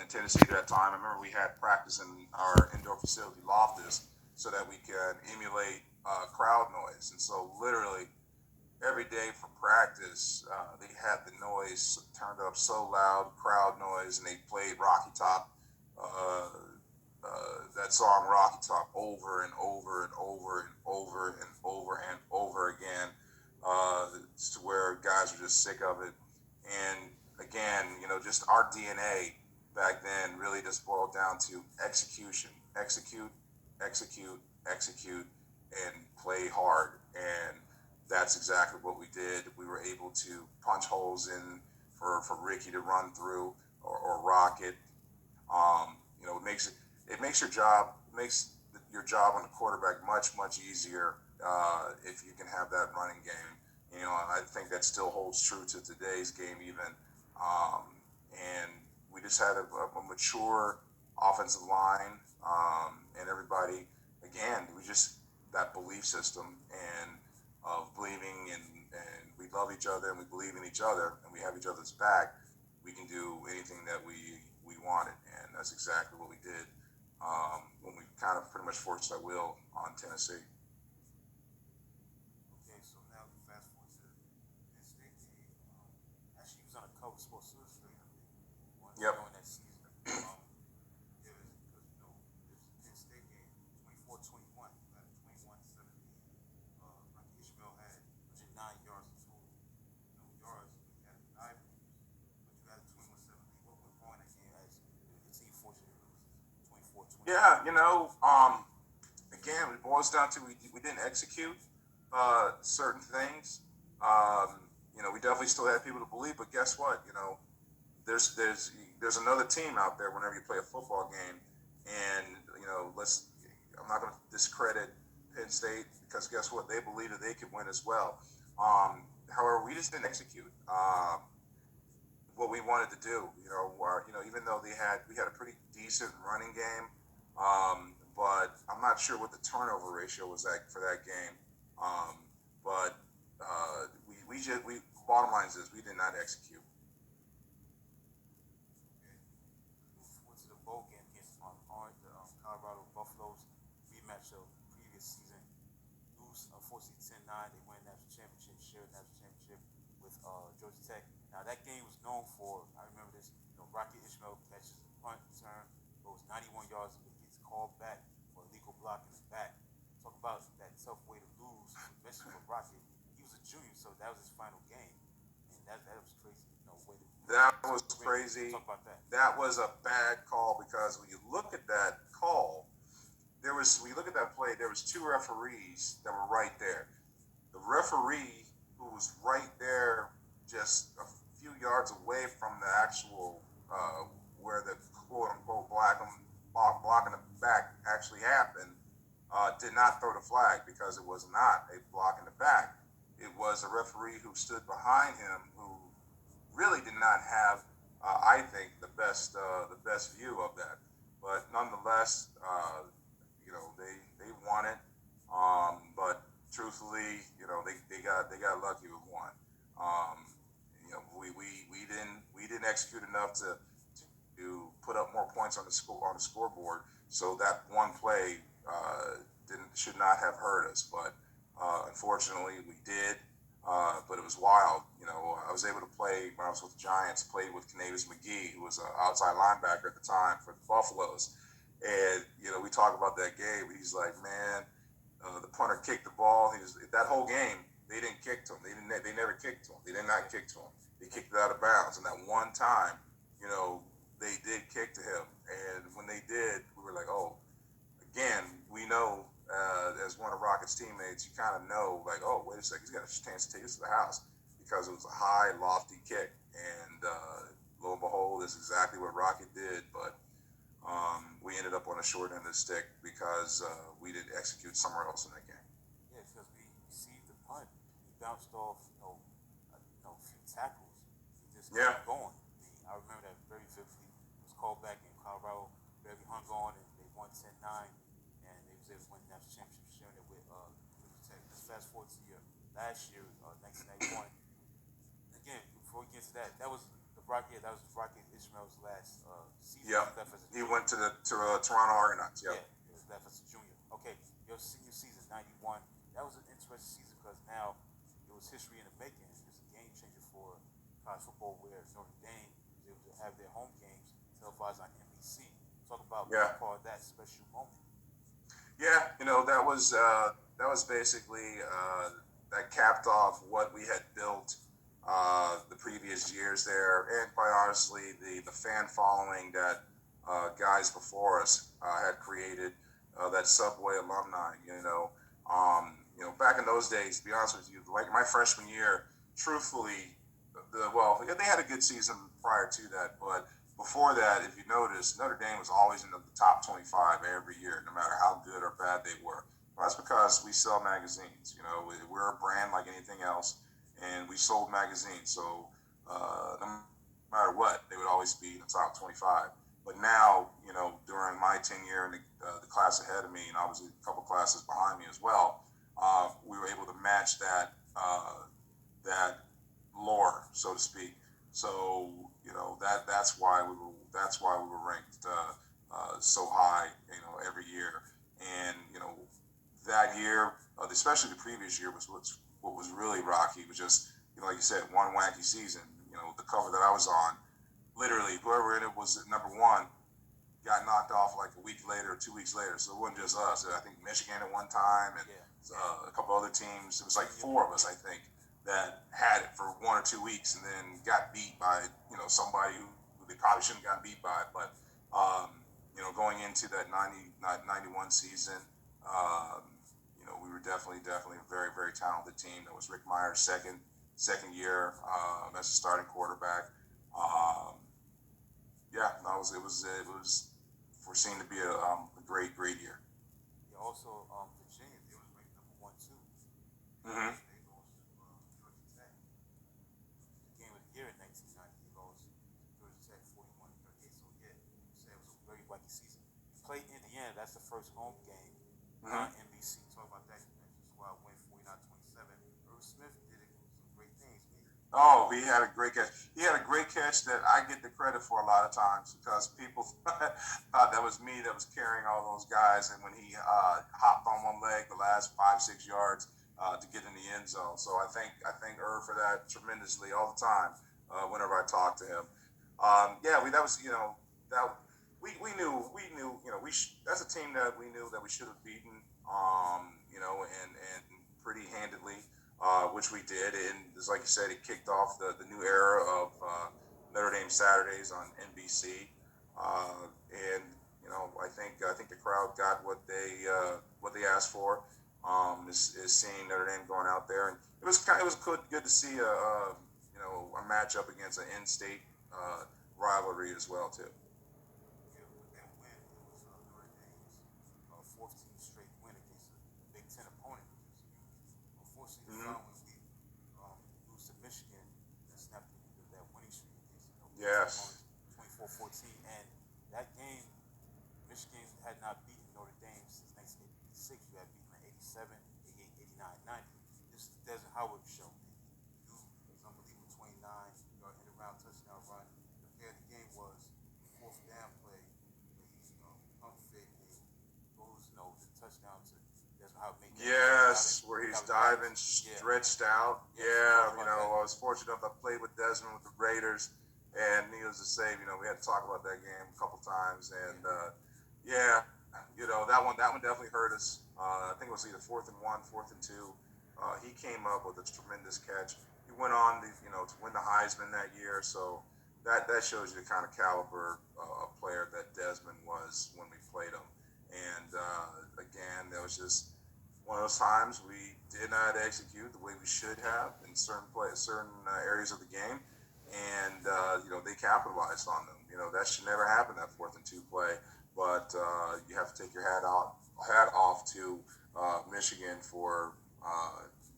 in Tennessee at that time. I remember we had practice in our indoor facility, Loftus, so that we could emulate crowd noise. And so, literally, every day for practice, they had the noise turned up so loud, crowd noise, and they played Rocky Top, uh, that song Rocky Top, over and over and over and over and over and over again, to where guys are just sick of it. And again, just our DNA back then really just boiled down to execution, execute, execute, execute, and play hard. And that's exactly what we did. We were able to punch holes in for Ricky to run through, or Rocket. It makes your job on the quarterback much easier, if you can have that running game. And I think that still holds true to today's game even. And we just had a mature offensive line, and everybody, again, we just that belief system and of believing, and we love each other and we believe in each other and we have each other's back. We can do anything that we wanted, and that's exactly what we did, when we kind of pretty much forced our will on Tennessee. Okay, so now we fast forward to Penn State game. Actually, he was on a cover of Sports Illustrated, I think, Yep. during that season. It was because it was a Penn State game, 24-21. You had a 21-7 lead. Rocky Ishmael had 109 yards in total. No yards, but he had 9 points. But you had a 21-7 lead. What went wrong in that game as the team fortunately loses 24-21? Yeah, again, it boils down to we didn't execute certain things. We definitely still had people to believe, but guess what? There's there's there's another team out there whenever you play a football game, and let's. I'm not going to discredit Penn State, because guess what? They believe that they could win as well. However, we just didn't execute what we wanted to do. Even though we had a pretty decent running game, but I'm not sure what the turnover ratio was like for that game. But we bottom line is we did not execute. Okay. Move forward to the bowl game against Orange, the Colorado Buffaloes rematch of previous season. Lose, unfortunately, 10-9. They win national championship, shared national championship with Georgia Tech. Now, that game was known for, I remember this, Rocky Ishmael catches a punt return, goes 91 yards, but gets called back for a legal block in the back. Talk about that tough way to lose, especially for Rocky. He was a junior, so that was his final game. And that was crazy, way to That lose was a career. crazy. Talk about that. That was a bad call, because when you look at that call, when you look at that play, there was two referees that were right there. The referee, who was right there, just a few yards away from the actual, where the quote unquote block in the back actually happened, did not throw the flag, because it was not a block in the back. It was a referee who stood behind him, who really did not have, I think, the best view of that. But nonetheless, they won it. But truthfully, they got lucky with one. Um, we didn't execute enough to put up more points on the scoreboard. So that one play, didn't should not have hurt us. But unfortunately, we did. But it was wild. I was able to play when I was with the Giants. Played with Canavis McGee, who was an outside linebacker at the time for the Buffaloes. And we talk about that game. He's like, man, the punter kicked the ball. That whole game. They didn't kick to him. They didn't. They never kicked to him. They did not kick to him. They kicked it out of bounds. And that one time, you know, they did kick to him. And when they did, we were like, oh, again, we know, as one of Rocket's teammates, you kind of know, like, oh, wait a second, he's got a chance to take us to the house, because it was a high, lofty kick. And lo and behold, that's exactly what Rocket did. But we ended up on a short end of the stick, because we didn't execute somewhere else in that game. Yeah, because we received the punt. He bounced off, a few tackles. He just Yeah. kept going. I remember that very vividly. It was called back in Colorado. Barely hung on, and they won 10-9, and they was able to win the national championship, sharing it with Georgia Tech. Let's fast forward to last year, 1991. Again, before we get to that, that was the Rocket. That was Rocket Ishmael's last season. Yep. He left as a He junior. went to the Toronto Argonauts. Yep. Yeah, he was left as a junior. Okay, your senior season, '91. That was an interesting season because now it was history in the making. It was a game changer for college football where Notre Dame was able to have their home games televised on NBC. Talk about being Yeah. part of that special moment. Yeah. That was basically that capped off what we had built the previous years there, and quite honestly, the fan following that guys before us had created. That Subway alumni, back in those days. To be honest with you, like my freshman year, truthfully, they had a good season prior to that, but before that, if you notice, Notre Dame was always in the top 25 every year, no matter how good or bad they were. Well, that's because we sell magazines. We're a brand like anything else, and we sold magazines. So no matter what, they would always be in the top 25. But now, during my tenure and the class ahead of me, and obviously a couple classes behind me as well, we were able to match that lore, so to speak. So that's why we were ranked so high, every year. And that year, especially the previous year, what was really rocky. Was just like you said, one wacky season. The cover that I was on, literally whoever in it was at number one got knocked off like a week later or 2 weeks later. So it wasn't just us. I think Michigan at one time and a couple other teams. It was like four of us, I think, that had it for 1 or 2 weeks and then got beat by somebody who they probably shouldn't have gotten beat by. But going into that 91 season, we were definitely a very very talented team. That was Rick Meyer's second year as a starting quarterback. Um, yeah, no, it was foreseen to be a great year. Yeah, also Virginia, they was ranked number one too. Mm-hmm. They lost to Georgia Tech. The game of the year in 1990, they lost Georgia Tech 41-38. So yeah, you said it was a very wacky season. You played Indiana. That's the first home game on Mm-hmm. NBC. Talk about that. You mentioned squad win 49-27. Irv Smith did it, some great things, man. Oh, he had a great catch. He had a great catch that I get the credit for a lot of times because people thought that was me that was carrying all those guys, and when he hopped on one leg the last 5-6 yards to get in the end zone. So I thank Irv for that tremendously all the time whenever I talk to him. Yeah, that was that we knew that's a team that we knew that we should have beaten and pretty handedly, which we did. And just like you said, it kicked off the new era of Notre Dame Saturdays on NBC. And I think the crowd got what they asked for. Is seeing Notre Dame going out there, and it was good to see a matchup against an in-state rivalry as well too. Yeah, with that win, it was Notre Dame's 14th straight win against a Big Ten opponent, which is huge. Unfortunately, the Mm-hmm. following week, lose to Michigan and snap the end of that winning streak against Big Ten Yes. opponents, 24-14. And that game, Michigan had not beaten Notre Dame since 1986. You had beaten in 87, 88, 89, 90. This is the Desmond Howard show, man. He was unbelievable, 29-yard end around touchdown run. The play of the game was the fourth down play where he pump fake and goes, the touchdown to Desmond Howard. Make that Yes, where he's without diving yeah, stretched out. yes, Yeah, talk about that. I was fortunate enough to play with Desmond with the Raiders, and needless to say, we had to talk about that game a couple times, and yeah, that one definitely hurt us. I think it was either 4th and 1, 4th and 2. He came up with a tremendous catch. He went on to win the Heisman that year, so that shows you the kind of caliber of player that Desmond was when we played him. And again, that was just one of those times we did not execute the way we should have in certain areas of the game, and they capitalized on them. That should never happen, that 4th and 2 play. But you have to take your hat off to Michigan for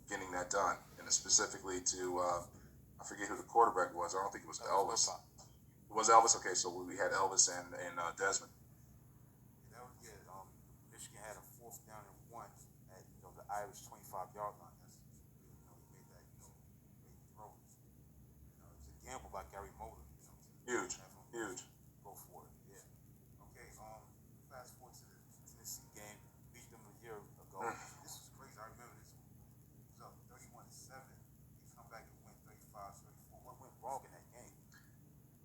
getting that done, and specifically to I forget who the quarterback was. I don't think it was Elvis. It was Elvis. Okay, so we had Elvis and Desmond. That was good. Michigan had a fourth down and one at the Irish 25-yard line. That's he made that great throw. It was a gamble by Gary Motor. Huge, have him huge. go for it. Yeah. Okay. Fast forward to the Tennessee game. Beat them a year ago. This was crazy. I remember this. It was up 31-7. They come back and win 35-34. What went wrong in that game?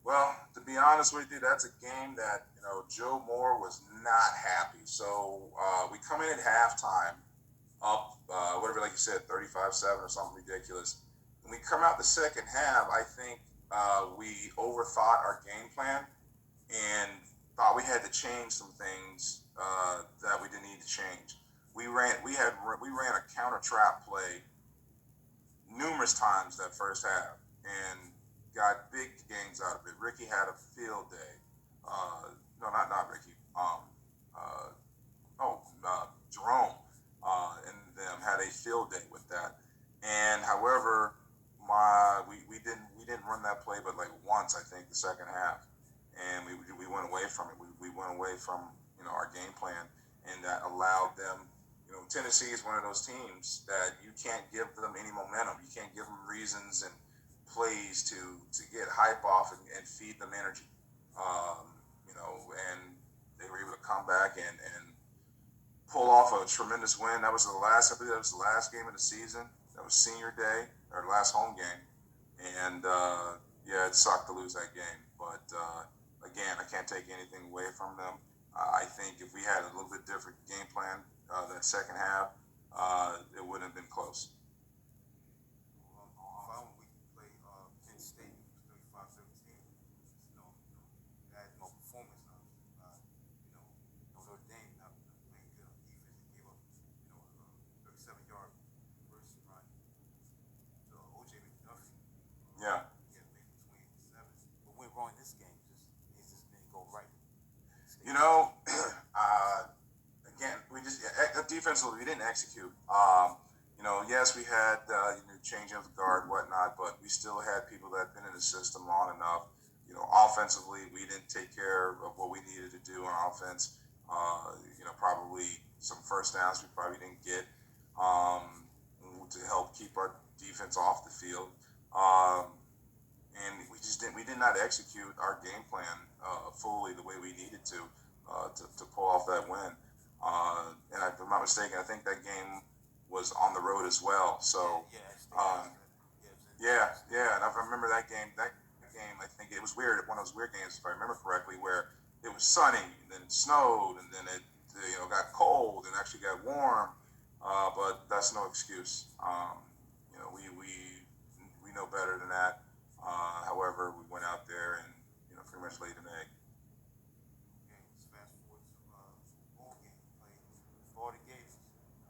Well, to be honest with you, that's a game that Joe Moore was not happy. So we come in at halftime up, whatever, like you said, 35-7 or something ridiculous. When we come out the second half, I think we overthought our game plan and thought we had to change some things that we didn't need to change. We ran a counter trap play numerous times that first half and got big gains out of it. Ricky had a field day. No, not Ricky. Uh, Jerome and them had a field day with that. And however, we didn't run that play, but like once I think the second half, and we went away from it. We went away from our game plan, and that allowed them. Tennessee is one of those teams that you can't give them any momentum. You can't give them reasons and plays to get hype off and feed them energy. And they were able to come back and pull off a tremendous win. I believe that was the last game of the season. That was senior day, or last home game. And yeah, it sucked to lose that game. But again, I can't take anything away from them. I think if we had a little bit different game plan that second half, it wouldn't have been close. Following week, we played Penn State. It was 35-17. They had no performance. Notre Dame not playing good on defense. They gave up, 37-yard first run to OJ McDuffie. Yeah. Yeah, maybe 28-7. What went wrong in this game? It just didn't go right. You know, again, defensively we didn't execute. Yes, we had changing of the guard, whatnot, but we still had people that had been in the system long enough. Offensively, we didn't take care of what we needed to do on offense. Probably some first downs we probably didn't get to help keep our defense off the field. Um, and we did not execute our game plan fully the way we needed to pull off that win. And if I'm not mistaken, I think that game was on the road as well. So um, yeah, and I remember that game. That game, I think it was weird. One of those weird games, if I remember correctly, where it was sunny, and then it snowed, and then it got cold, and actually got warm. But that's no excuse. We know better than that. However, we went out there and pretty much laid an egg. Okay, let's fast forward to bowl game played Florida Gators.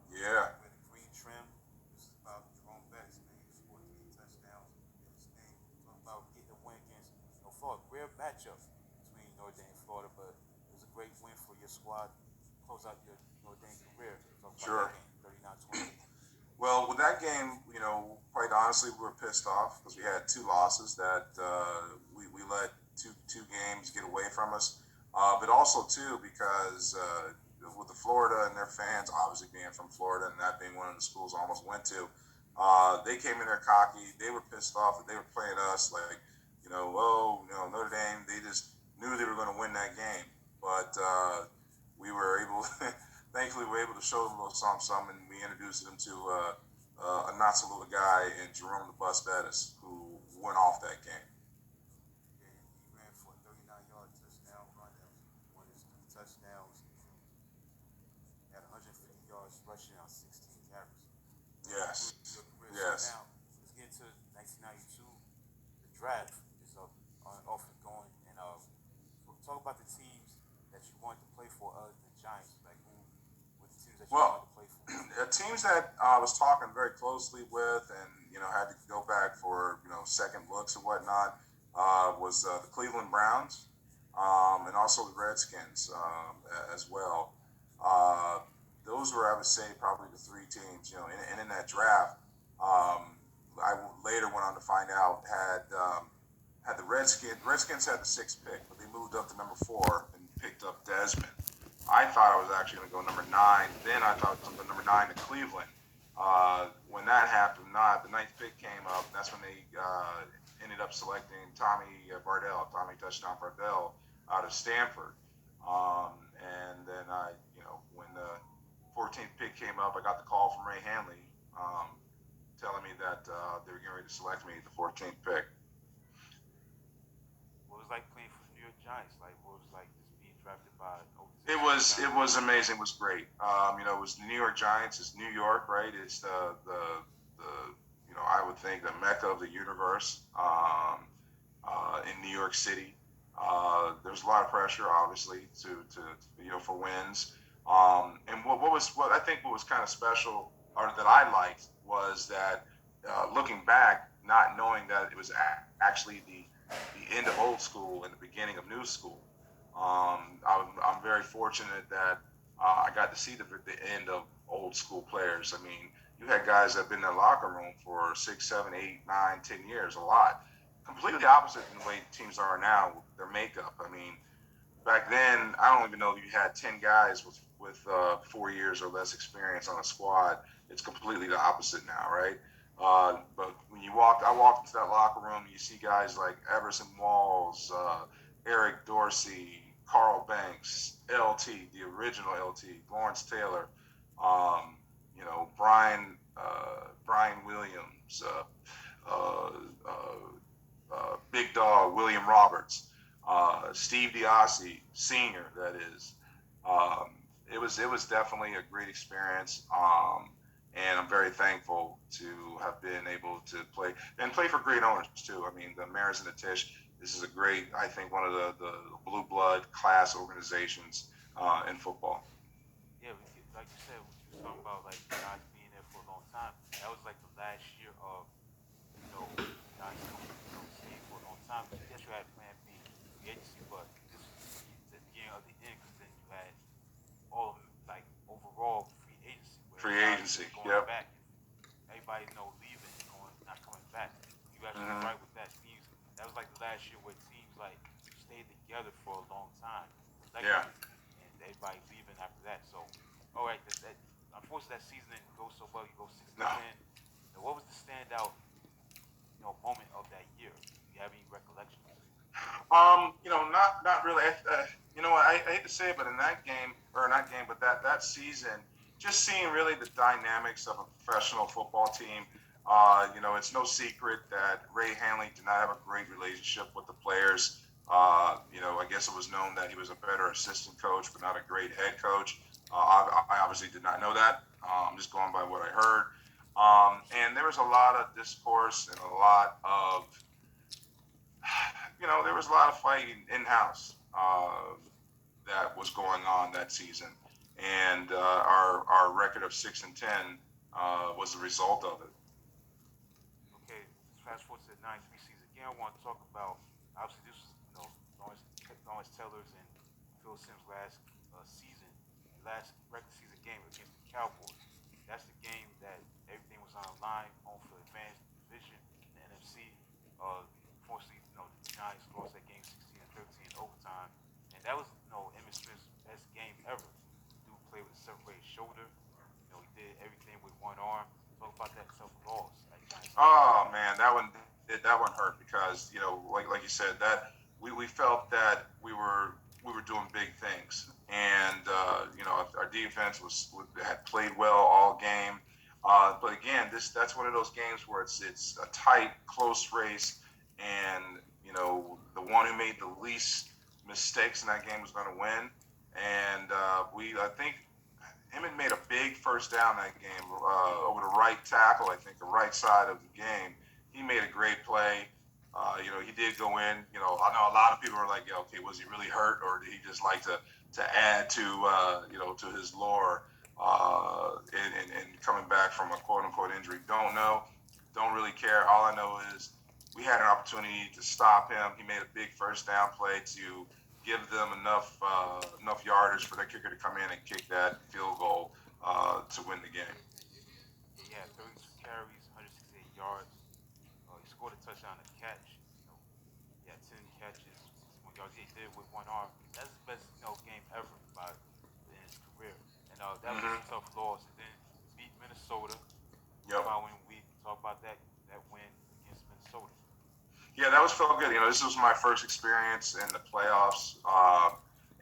Yeah, With the green trim. This is about Jerome Bettis, man. He scored 3 touchdowns in his name. Talk about getting a win against Florida. Rare matchup between Notre Dame and Florida, but it was a great win for your squad. Close out your Notre Dame career. Talk about sure. that game, 39-28. Well, with that game, quite honestly, we were pissed off because we had two losses that we let two games get away from us. But also, too, because with the Florida and their fans, obviously being from Florida and that being one of the schools I almost went to, they came in there cocky. They were pissed off that they were playing us like, Notre Dame, they just knew they were going to win that game. But we were able thankfully, we were able to show them a little something, and we introduced them to a not so little guy in Jerome the Bus Bettis, who went off that game. Yeah, he ran for a 39-yard touchdown run. That was one of his 3 touchdowns. He had 150 yards rushing on 16 carries. Yes. Your career. Yes. So now, let's get into 1992. The draft is off and going. And talk about the teams that you wanted to play for other than Giants. Like, who were the teams that you wanted to play for? Teams that I was talking very closely with and, had to go back for, second looks and whatnot was the Cleveland Browns and also the Redskins as well. Those were, I would say, probably the three teams, and in that draft, I later went on to find out had the Redskins. Redskins had the sixth pick, but they moved up to number 4 and picked up Desmond. I thought I was actually going to go number 9. Then I thought I was going to go number 9 to Cleveland. When that happened, the ninth pick came up. That's when they ended up selecting Tommy Touchdown Bardell out of Stanford. And then when the 14th pick came up, I got the call from Ray Hanley telling me that they were getting ready to select me at the 14th pick. What was it like playing for the New York Giants? Like, what was it like just being drafted by an It organization like was that? it was amazing. It was great. It was the New York Giants. It's New York, right? It's the I would think the mecca of the universe in New York City. There's a lot of pressure, obviously, to for wins. And what I think what was kind of special or that I liked was that looking back, not knowing that it was actually the end of old school and the beginning of new school. I'm very fortunate that I got to see the end of old school players. I mean, you had guys that have been in the locker room for 6, 7, 8, 9, 10 years, a lot. Completely opposite than the way teams are now, their makeup. I mean, back then, I don't even know if you had 10 guys with 4 years or less experience on a squad. It's completely the opposite now, right? But when I walked into that locker room, you see guys like Everson Walls, Eric Dorsey, Carl Banks, LT, the original LT, Lawrence Taylor, Brian Williams, uh, Big Dog, William Roberts, Steve Diassi, Senior. That is. It was definitely a great experience, and I'm very thankful to have been able to play for great owners too. I mean, the Mariners and the Tish. This is a great, I think, one of the blue blood class organizations in football. Yeah, like you said, what you was talking about, like the Giants being there for a long time. That was like the last year of the Giants coming, staying for a long time. Because yes, you had Plan B, free agency, but this was the beginning of the end. Because then you had all of like overall free agency where Free guys agency. going Yep. back and everybody leaving and going not coming back. You actually Mm-hmm. right with that. Teams that was like the last year where teams like stayed together for a long time Yeah. collectively, and everybody leaving after that. So, all right, that unfortunately that season didn't go so well. You go 6-10. Now, what was the standout moment of that year? Do you have any recollections? Not really. I hate to say it, but in that game, or not game, but that season, just seeing really the dynamics of a professional football team. It's no secret that Ray Hanley did not have a great relationship with the players. I guess it was known that he was a better assistant coach, but not a great head coach. I obviously did not know that. I'm just going by what I heard. And there was a lot of discourse and a lot of there was a lot of fighting in house that was going on that season, and our record of 6-10 was the result of it. Okay, let's fast forward to the '93 season. Again, I want to talk about obviously this was Lawrence Taylor's and Phil Simms' last season, last regular season game against the Cowboys. That's the game that everything was on the line on for advanced division in the NFC. Unfortunately, the Giants lost that game 16-13 in overtime, and that was Emmitt Smith's best game ever. Dude played with a separated shoulder. He did everything with one arm. Talk about that tough loss at Giants Stadium. Oh man, that one hurt because like you said, that we felt that we were doing big things, and our defense had played well all game. But again, that's one of those games where it's a tight, close race, and the one who made the least mistakes in that game was going to win. And I think Emmett made a big first down that game over the right tackle, I think the right side of the game. He made a great play. He did go in. I know a lot of people are like, yeah, okay, was he really hurt, or did he just like to add to his lore in coming back from a quote unquote injury? Don't know. Don't really care. All I know is we had an opportunity to stop him. He made a big first down play to give them enough yardage for their kicker to come in and kick that field goal to win the game. Yeah, he had 32 carries, 168 yards. He scored a touchdown, a catch. He had 10 catches, 61 yards. Yeah, he did it with one arm. That's his best, game ever in his career. And that was a Mm-hmm. tough loss. And then beat Minnesota the Yep. following week. Talk about that win against Minnesota. Yeah, that was felt good. This was my first experience in the playoffs,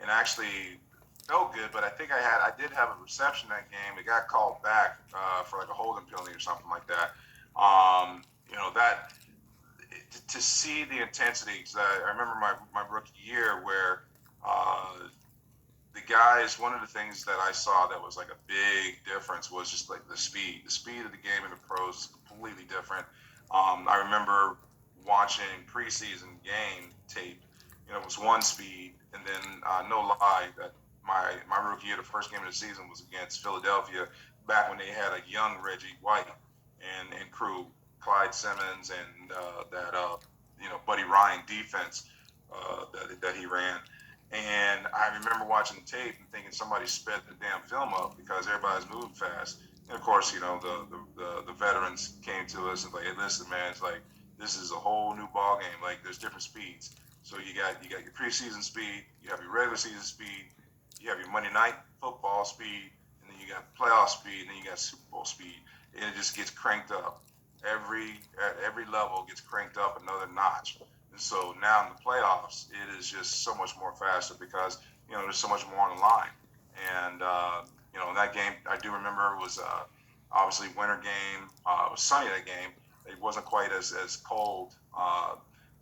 and actually felt good. But I think I did have a reception that game. It got called back for like a holding penalty or something like that. That to see the intensity. Because I remember my rookie year where uh, the guys, one of the things that I saw that was like a big difference was just like the speed. The speed of the game in the pros is completely different. I remember watching preseason game tape. It was one speed, and then no lie, that my rookie year, the first game of the season was against Philadelphia, back when they had a young Reggie White and crew, Clyde Simmons, and that Buddy Ryan defense that he ran. And I remember watching the tape and thinking somebody sped the damn film up because everybody's moving fast. And of course, the veterans came to us and like, hey, listen, man, it's like this is a whole new ball game. Like there's different speeds. So you got your preseason speed, you have your regular season speed, you have your Monday night football speed, and then you got playoff speed, and then you got Super Bowl speed, and it just gets cranked up. At every level gets cranked up another notch. And so now in the playoffs, it is just so much more faster because there's so much more on the line. And that game I do remember was obviously winter game. It was sunny that game. It wasn't quite as cold,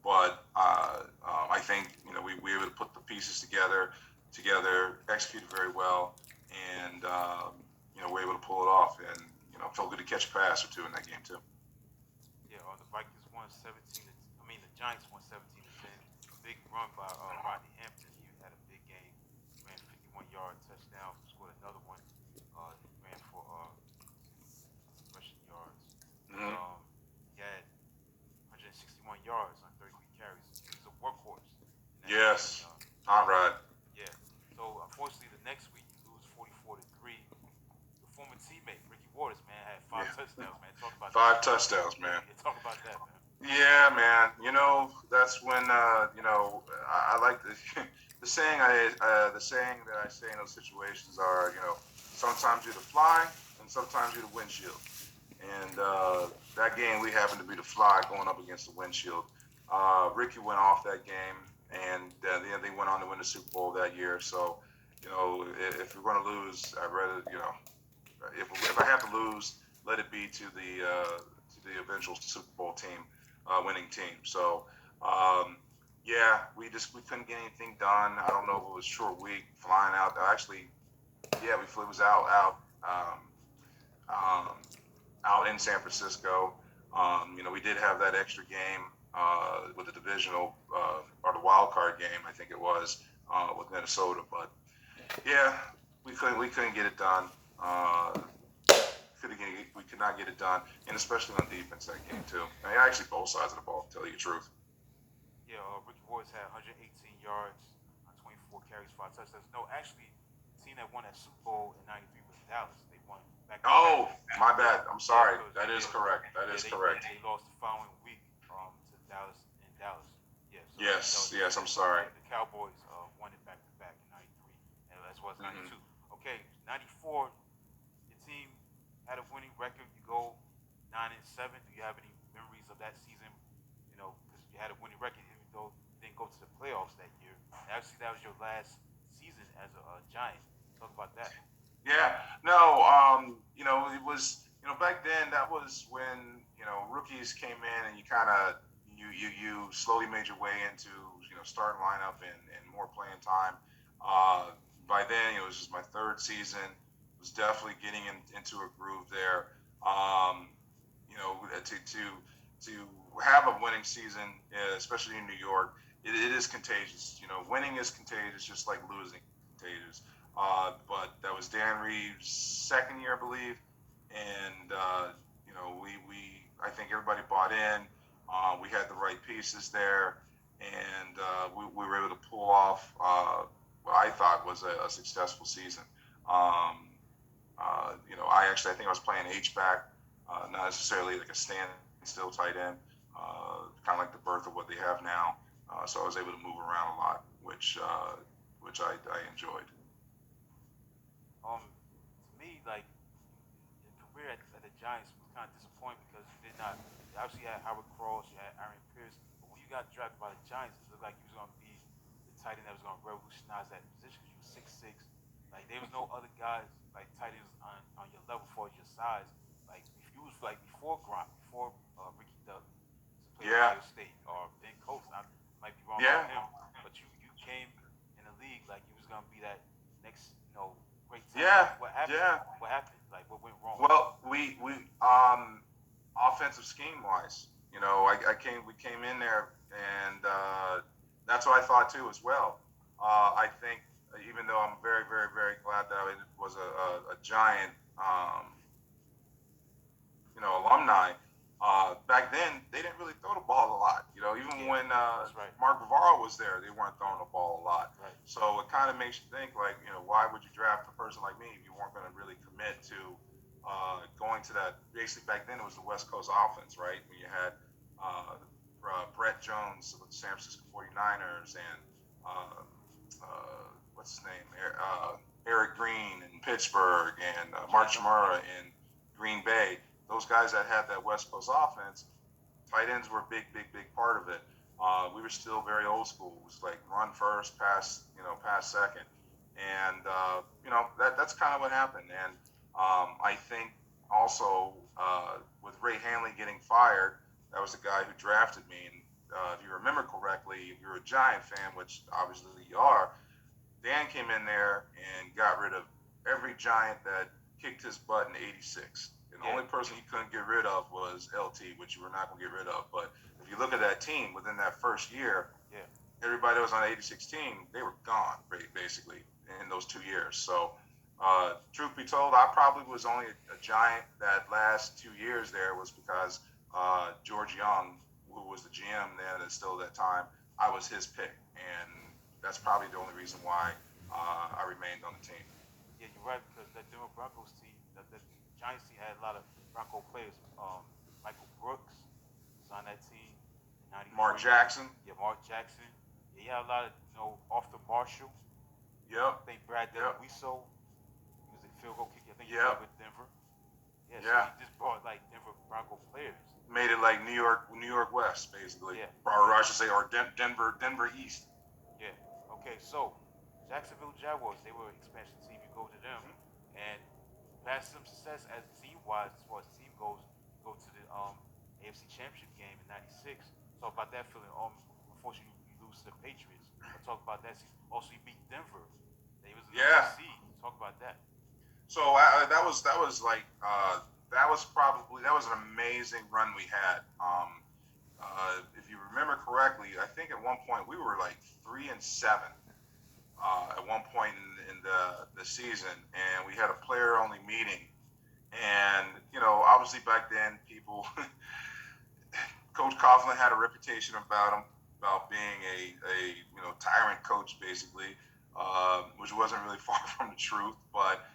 but I think we were able to put the pieces together, executed very well, and we're able to pull it off. And felt good to catch a pass or two in that game too. Yeah, the Vikings won 17. I mean, the Giants won 17-10. A big run by Rodney Hampton. He had a big game. Ran 51-yard touchdown. Scored another one. He ran for rushing yards. Mm-hmm. He had 161 yards on 33 carries. He was a workhorse in that game. Yes, all right. Yeah. So unfortunately, the next week you lose 44-3. Your former teammate Ricky Waters, man, had five Yeah, touchdowns. Man, talk about that. five touchdowns, man. Yeah, talk about that, man. Yeah, man. That's when I like the the saying that I say in those situations are sometimes you're the fly and sometimes you're the windshield. And that game we happened to be the fly going up against the windshield. Ricky went off that game, and they went on to win the Super Bowl that year. So if we're going to lose, I'd rather if I have to lose, let it be to the eventual Super Bowl team, winning team. So yeah, we couldn't get anything done. I don't know if it was short week flying out. Actually, yeah, we flew was um, out in San Francisco. We did have that extra game with the divisional or the wild card game, I think it was, with Minnesota. But yeah, we couldn't get it done. Uh, we could not get it done, and especially on defense that game too. I mean, actually both sides of the ball, to tell you the truth. Yeah, Ricky Waters had 118 yards on 24 carries, five touchdowns. No, actually, the team that won that Super Bowl in '93 was Dallas. They won back to back. Oh, my Yeah, bad. I'm yeah, sorry. because That is correct. That yeah is correct. they lost the following week to Dallas in Dallas. Yeah, so that Yes, was yes. I'm sorry. yeah, the Cowboys won it back to back in '93 and as well as Hmm. '92. Okay, '94, your team had a winning record. You go 9-7. Do you have any memories of that season? Because you had a winning record, even though you didn't go to the playoffs that year. And actually, that was your last season as a Giant. Talk about that. Yeah. No. It was. Back then that was when rookies came in and you kind of you slowly made your way into starting lineup and more playing time. Uh, by then it was just my third season. Was definitely getting into a groove there. Um, to have a winning season, especially in New York, it is contagious. Winning is contagious, just like losing is contagious. But that was Dan Reeves' second year, I believe, and we I think everybody bought in. We had the right pieces there, and we were able to pull off what I thought was a successful season. Um, I think I was playing H back, not necessarily like a standstill tight end, kind of like the birth of what they have now. So I was able to move around a lot, which I enjoyed. To me, like your career at the Giants was kind of disappointing because you did not. You obviously had Howard Cross, you had Aaron Pierce, but when you you got drafted by the Giants, it looked like you was gonna be the tight end that was gonna revolutionize that position because you were 6'6". Like there was no other guys like tight ends on your level for your size. Like if you was like before Gronk, before Ricky Duggan, to play Yeah, Ohio State or Ben Coates. I might be wrong yeah, about him, but you came in the league like you was gonna be that next great tight end. yeah, What happened? yeah. What happened? Like what went wrong? Well, we offensive scheme wise, we came in there, and that's what I thought too as well. I think even though I'm very very very glad that it was a giant alumni. Back then, they didn't really throw the ball a lot. Even Yeah, when that's right. Mark Bavaro was there, they weren't throwing the ball a lot. Right. So it kind of makes you think, like, why would you draft a person like me if you weren't going to really commit to going to that? Basically, back then it was the West Coast offense, right? When you had Brett Jones with the San Francisco 49ers and what's his name? Eric Green in Pittsburgh and Mark Chmura in Green Bay. Those guys that had that West Coast offense, tight ends were a big, big, big part of it. We were still very old school. It was like run first, pass second, and that's kind of what happened. And I think also with Ray Hanley getting fired, that was the guy who drafted me. And if you remember correctly, if you're a Giant fan, which obviously you are, Dan came in there and got rid of every Giant that kicked his butt in '86. And the Yeah. only person he couldn't get rid of was LT, which you were not going to get rid of. But if you look at that team within that first year, Yeah. everybody that was on the '86 team, they were gone, basically, in those 2 years. So, truth be told, I probably was only a Giant that last 2 years there was because George Young, who was the GM then and still at that time, I was his pick. And that's probably the only reason why I remained on the team. Yeah, you're right because that Denver Broncos team, the Giants team had a lot of Bronco players. Michael Brooks was on that team in Mark '93. Jackson. Yeah, Mark Jackson. Yeah, you had a lot of Arthur Marshall. Yep. I think Brad Yep. Delwiso. He was a field goal kicker. I think he played Yep. with Denver. Yeah, so Yeah. he just brought like Denver Bronco players. Made it like New York West, basically, Yeah, or I should say, or Denver East. yeah. Okay, so Jacksonville Jaguars, they were an expansion team. You go to them, Mm-hmm. and past some success as team wise, as far as team goes, you go to the AFC Championship game in '96. Talk about that feeling. Unfortunately, you lose to the Patriots. But talk about that season. Also, you beat Denver. They was the number one Yeah. seed. Talk about that. So that was like that was an amazing run we had. If you remember correctly, I think at one point we were like 3-7 at one point in the season, and we had a player only meeting. And obviously back then, people Coach Coughlin had a reputation about him about being a tyrant coach basically, which wasn't really far from the truth. But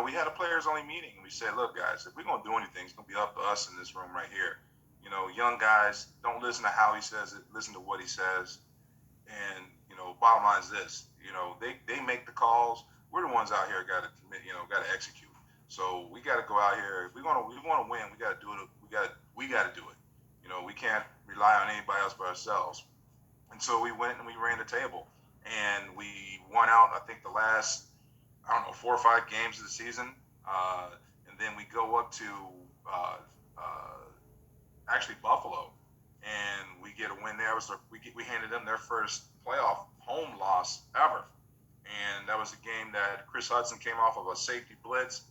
we had a players only meeting, and we said, look guys, if we're gonna do anything, it's gonna be up to us in this room right here. Young guys, don't listen to how he says it, listen to what he says. And bottom line is this: they make the calls. We're the ones out here got to commit. Got to execute. So we got to go out here. If we want to win. We got to do it. We got to do it. We can't rely on anybody else but ourselves. And so we went and we ran the table, and we won out. I think the last, I don't know, 4 or 5 games of the season, and then we go up to uh, uh, actually Buffalo, and we get a win there. We handed them their first playoff home loss ever, and that was a game that Chris Hudson came off of a safety blitz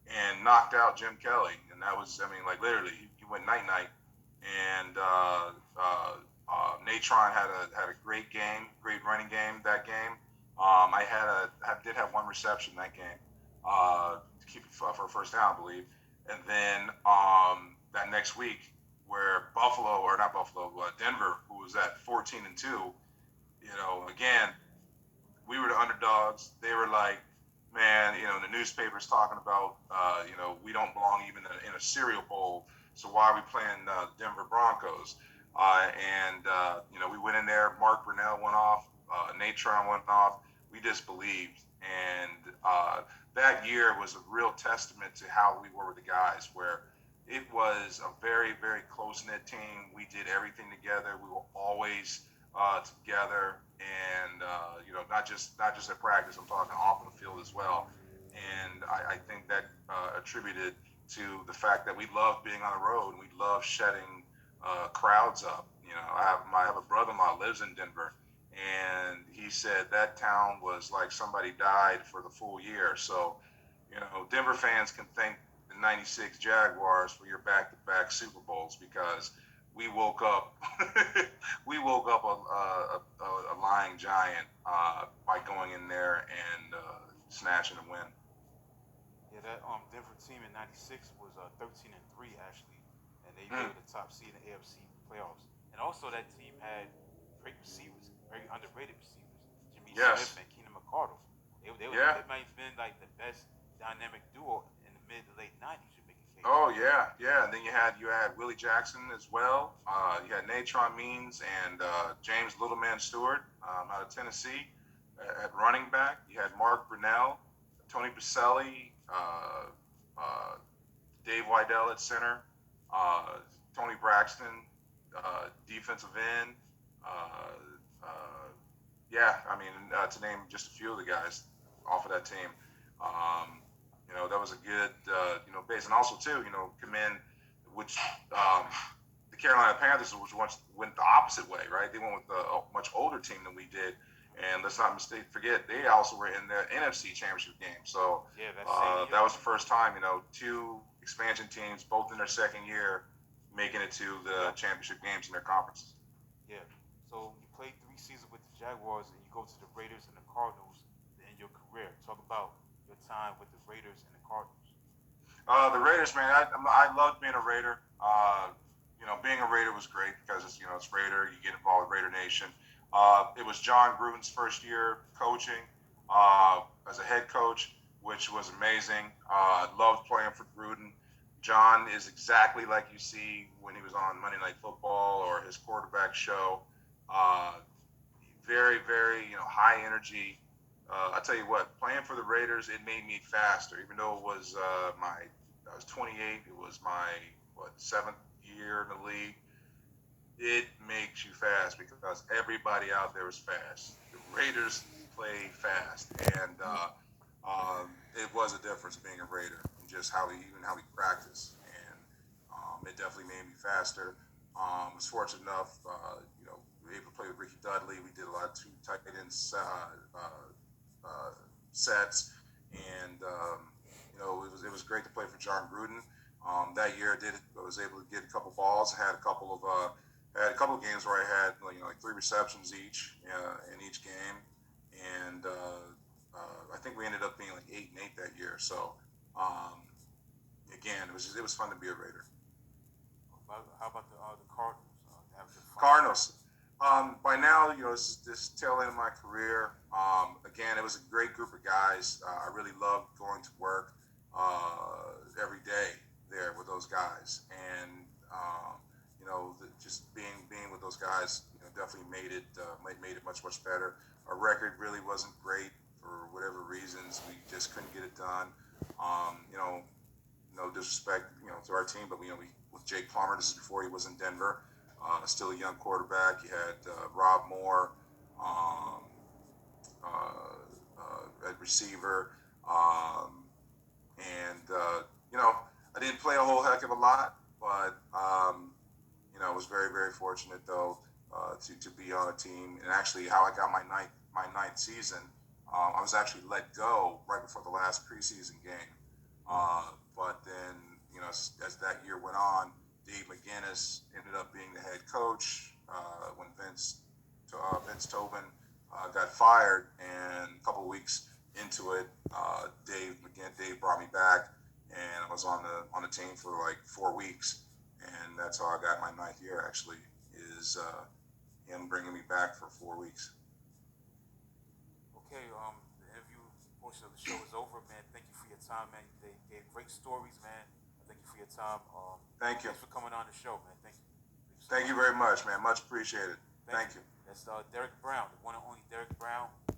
and knocked out Jim Kelly, and that was, I mean, like literally, he went night night, and Natron had a great game, great running game that game. I did have one reception that game to keep it for a first down, I believe, and then that next week where Buffalo, or not Buffalo, Denver, who was at 14-2, again, we were the underdogs. They were like, man, the newspapers talking about, we don't belong even in a cereal bowl. So why are we playing the Denver Broncos? We went in there. Mark Brunell went off. Natron went off. We just believed. And that year was a real testament to how we were with the guys, where it was a very, very close knit team. We did everything together. We were always together, and not just at practice. I'm talking off the field as well. And I think that attributed to the fact that we love being on the road and we love shutting crowds up. I have a brother-in-law lives in Denver, and he said that town was like somebody died for the full year. So, Denver fans can thank the '96 Jaguars for your back-to-back Super Bowls because we woke up, we woke up a lying giant by going in there and snatching a win. Yeah, that Denver team in '96 was 13-3 actually, and they Mm, were the top seed in the AFC playoffs. And also that team had great receivers, very underrated receivers, Jimmy Smith yes. and Keenan McCardle. Yeah. They might have been like the best dynamic duo in the mid to late '90s. You make a case. Oh yeah, yeah. And then you had Willie Jackson as well. You had Natron Means and James Littleman Stewart out of Tennessee at running back. You had Mark Brunell, Tony Baselli, Dave Wydell at center, uh, Tony Braxton, defensive end. Uh, uh, yeah, I mean, to name just a few of the guys off of that team. Um, that was a good, base. And also, too, commend, which the Carolina Panthers, which once went the opposite way, right? They went with a much older team than we did. And let's not forget, they also were in the NFC Championship game. So Yeah, that same that year. was the first time, two expansion teams, both in their second year, making it to the Yep. championship games in their conferences. Yeah. So you played 3 seasons with the Jaguars, and you go to the Raiders and the Cardinals to end your career. Talk about your time with the Raiders and the Cardinals. The Raiders, man, I loved being a Raider. Being a Raider was great because it's Raider. You get involved with Raider Nation. It was John Gruden's first year coaching as a head coach, which was amazing. Loved playing for Gruden. John is exactly like you see when he was on Monday Night Football or his quarterback show. Uh, Very, very, high energy. I tell you what, playing for the Raiders, it made me faster. Even though I was 28. It was my seventh year in the league. It makes you fast because everybody out there is fast. The Raiders play fast, and it was a difference being a Raider and just how we practice, and it definitely made me faster. Was fortunate enough, we were able to play with Ricky Dudley. We did a lot of two tight end sets, and it was great to play for John Gruden. That year, I was able to get a couple balls. Had a couple of games where I had like three receptions in each game, and I think we ended up being like 8-8 that year. So um, again, it was fun to be a Raider. How about the Cardinals? That was your final year. Cardinals. By now, this tail end of my career. Again, it was a great group of guys. I really loved going to work every day there with those guys, and just being with those guys, definitely made it much much better. Our record really wasn't great for whatever reasons. We just couldn't get it done. Um, you know, no disrespect, to our team, but we with Jake Plummer. This is before he was in Denver. Still a young quarterback. You had Rob Moore um, at receiver, um, and I didn't play a whole heck of a lot, but I was very very fortunate though to be on a team. And actually, how I got my ninth season, I was actually let go right before the last preseason game. But then, as that year went on, Dave McGinnis ended up being the head coach when Vince Tobin got fired, and a couple of weeks into it, Dave brought me back, and I was on the team for like 4 weeks, and that's how I got my ninth year. Actually, is him bringing me back for 4 weeks. Okay, the interview portion of the show is over, man. Thank you for your time, man. They gave great stories, man. Thank you for your time. Thank you. Thanks for coming on the show, man. Thank you. Thank you so Thank you much. very much, man. Much appreciated. Thank you. Thank you. That's Derek Brown, the one and only Derek Brown.